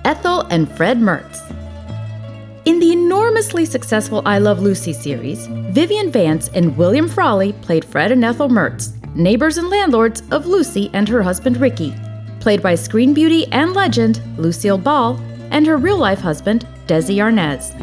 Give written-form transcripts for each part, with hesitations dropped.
Ethel and Fred Mertz. In the enormously successful I Love Lucy series, Vivian Vance and William Frawley played Fred and Ethel Mertz, neighbors and landlords of Lucy and her husband Ricky, played by screen beauty and legend Lucille Ball and her real-life husband Desi Arnaz.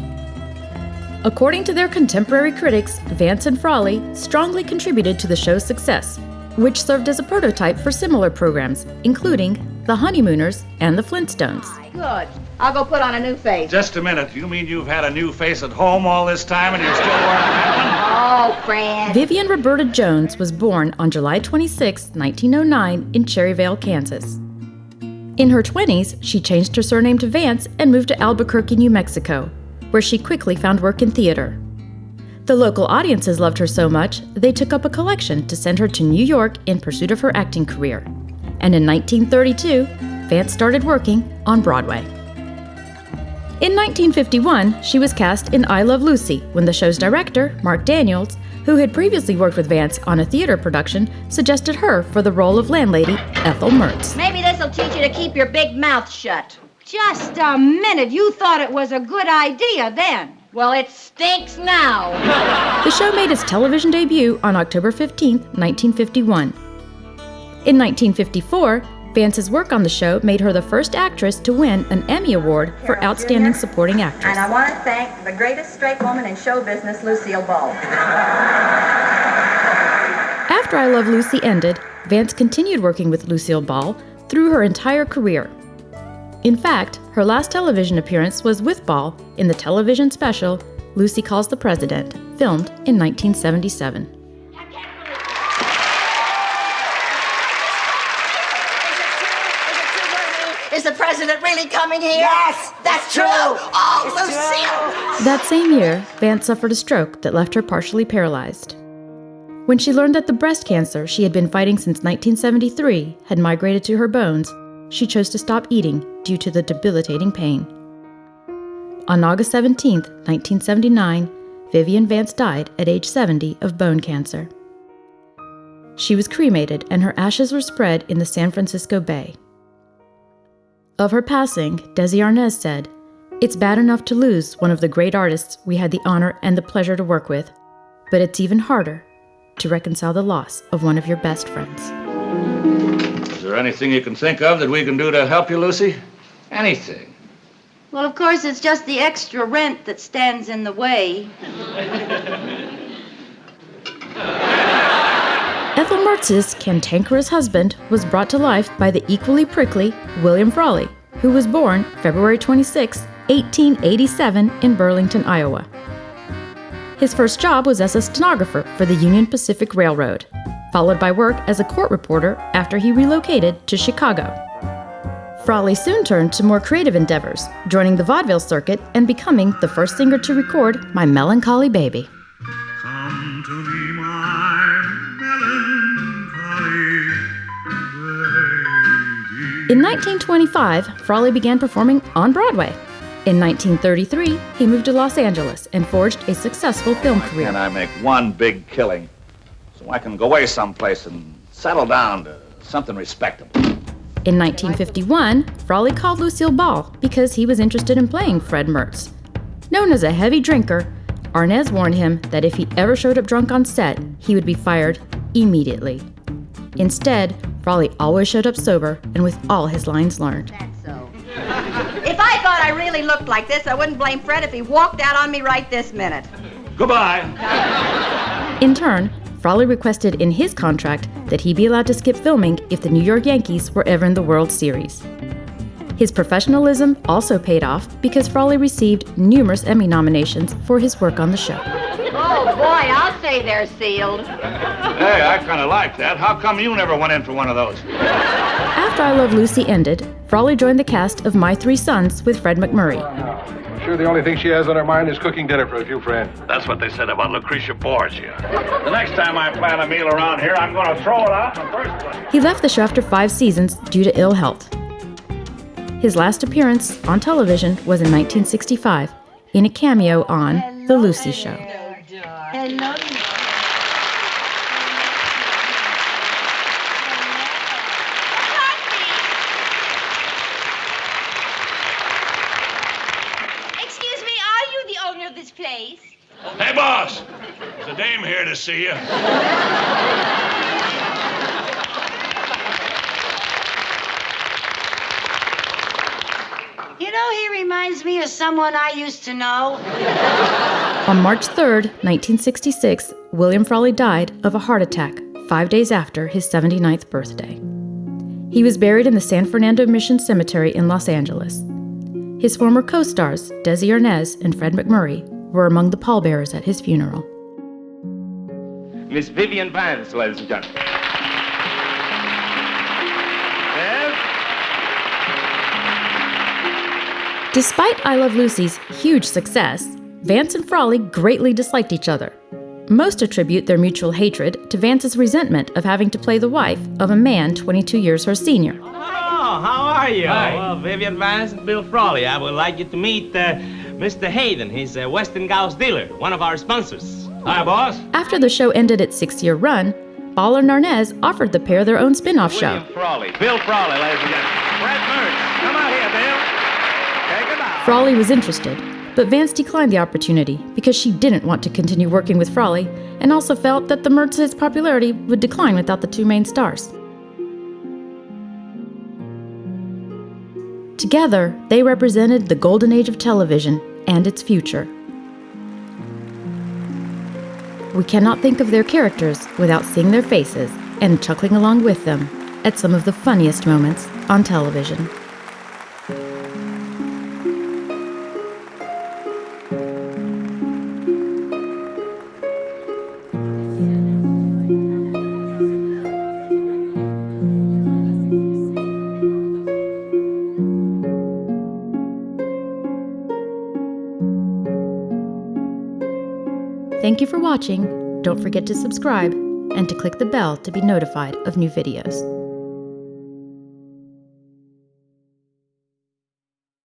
According to their contemporary critics, Vance and Frawley strongly contributed to the show's success, which served as a prototype for similar programs, including The Honeymooners and The Flintstones. Good. I'll go put on a new face. Just a minute. You mean you've had a new face at home all this time and you're still wearing that one? Oh, Fred. Vivian Roberta Jones was born on July 26, 1909 in Cherryvale, Kansas. In her 20s, she changed her surname to Vance and moved to Albuquerque, New Mexico, where she quickly found work in theater. The local audiences loved her so much, they took up a collection to send her to New York in pursuit of her acting career. And in 1932, Vance started working on Broadway. In 1951, she was cast in I Love Lucy when the show's director, Mark Daniels, who had previously worked with Vance on a theater production, suggested her for the role of landlady Ethel Mertz. Maybe this'll teach you to keep your big mouth shut. Just a minute. You thought it was a good idea then. Well, it stinks now. The show made its television debut on October 15, 1951. In 1954, Vance's work on the show made her the first actress to win an Emmy Award for Outstanding Supporting Actress. And I want to thank the greatest straight woman in show business, Lucille Ball. After I Love Lucy ended, Vance continued working with Lucille Ball through her entire career. In fact, her last television appearance was with Ball in the television special Lucy Calls the President, filmed in 1977. Is the president really coming here? Yes, that's true. Oh, Lucille! That same year, Vance suffered a stroke that left her partially paralyzed. When she learned that the breast cancer she had been fighting since 1973 had migrated to her bones, she chose to stop eating due to the debilitating pain. On August 17, 1979, Vivian Vance died at age 70 of bone cancer. She was cremated and her ashes were spread in the San Francisco Bay. Of her passing, Desi Arnaz said, "It's bad enough to lose one of the great artists we had the honor and the pleasure to work with, but it's even harder to reconcile the loss of one of your best friends." Is there anything you can think of that we can do to help you, Lucy? Anything? Well, of course, it's just the extra rent that stands in the way. Ethel Mertz's cantankerous husband was brought to life by the equally prickly William Frawley, who was born February 26, 1887 in Burlington, Iowa. His first job was as a stenographer for the Union Pacific Railroad, followed by work as a court reporter after he relocated to Chicago. Frawley soon turned to more creative endeavors, joining the vaudeville circuit and becoming the first singer to record My Melancholy Baby. Come to me, my melancholy baby. In 1925, Frawley began performing on Broadway. In 1933, he moved to Los Angeles and forged a successful film career. And I make one big killing so I can go away someplace and settle down to something respectable. In 1951, Frawley called Lucille Ball because he was interested in playing Fred Mertz. Known as a heavy drinker, Arnaz warned him that if he ever showed up drunk on set, he would be fired immediately. Instead, Frawley always showed up sober and with all his lines learned. That's so. If I thought I really looked like this, I wouldn't blame Fred if he walked out on me right this minute. Goodbye. In turn, Frawley requested in his contract that he be allowed to skip filming if the New York Yankees were ever in the World Series. His professionalism also paid off because Frawley received numerous Emmy nominations for his work on the show. Oh, boy, I'll say they're sealed. Hey, I kind of like that. How come you never went in for one of those? After I Love Lucy ended, Frawley joined the cast of My Three Sons with Fred McMurray. I'm sure the only thing she has on her mind is cooking dinner for a few friends. That's what they said about Lucretia Borgia. The next time I plan a meal around here, I'm going to throw it out in the first place. He left the show after 5 seasons due to ill health. His last appearance on television was in 1965 in a cameo on The Lucy Show. Hello. Vance's place. Hey, boss! There's a dame here to see you. You know, he reminds me of someone I used to know. On March 3rd, 1966, William Frawley died of a heart attack 5 days after his 79th birthday. He was buried in the San Fernando Mission Cemetery in Los Angeles. His former co-stars, Desi Arnaz and Fred McMurray, were among the pallbearers at his funeral. Miss Vivian Vance, ladies and gentlemen. Yes? Despite I Love Lucy's huge success, Vance and Frawley greatly disliked each other. Most attribute their mutual hatred to Vance's resentment of having to play the wife of a man 22 years her senior. Oh, how are you? Hi. Well, Vivian Vance and Bill Frawley. I would like you to meet Mr. Hayden. He's a Westinghouse dealer, one of our sponsors. Hi, boss. After the show ended its 6-year run, Ball and Arnaz offered the pair their own spin-off show. William Frawley. Bill Frawley, ladies and gentlemen. Fred Mertz. Come out here, Bill. Take it out. Frawley was interested, but Vance declined the opportunity because she didn't want to continue working with Frawley and also felt that the Mertzes' popularity would decline without the two main stars. Together, they represented the golden age of television and its future. We cannot think of their characters without seeing their faces and chuckling along with them at some of the funniest moments on television. Thank you for watching. Don't forget to subscribe and to click the bell to be notified of new videos.